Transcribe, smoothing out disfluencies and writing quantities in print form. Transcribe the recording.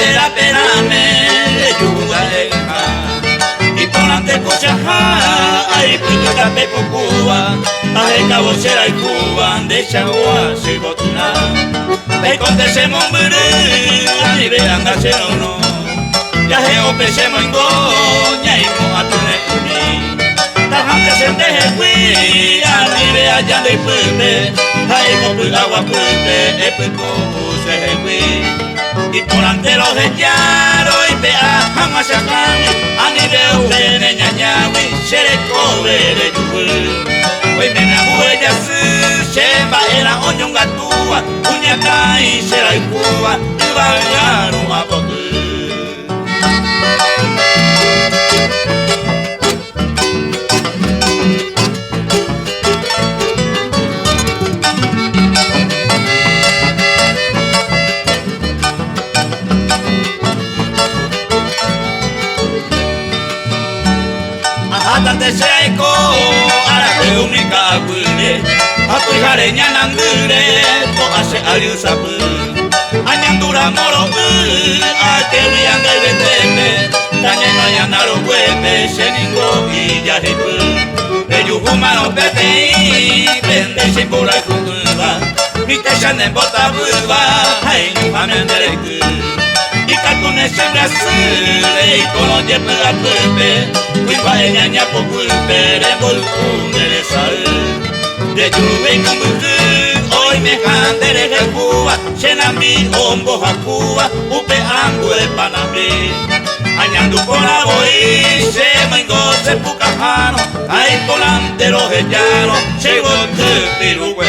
será perame yuga eja y ponante cochaja ay puta pepo Cuba ay cabo será y Cuba de chagua si botuna me contese mombere ani vean hacer no ya he opesemo ingoña y mo atune uni tajante se deje fui ani vea ya de pupe ay mo pulagua pupe epico se fui y por ante los llaro y vea jamás acá ani veo de ñañawi sere cobre de yubu hoy me enamoré ya se va era oñonga tua uñaca y será y Cuba y va a ganar a poco. Atante seiko ara te unika gure aku hare nyana ngure to ase aliu sapu anyandura moro ate wianga veteme tanya no yana ro kweme seningo iya hepu eju humano pete pende simbora kuba mite shane bota buba hai nu amendere ku ikatune sembra sule kono je pela pepe kuiba enyanya pokulpe de bolundere sal de juve kumbu hoy me candere de Cuba chenami ombo hakua upe angu de panambi añandu por la boy se mango se pucajano ay polante los llanos se bote piruwe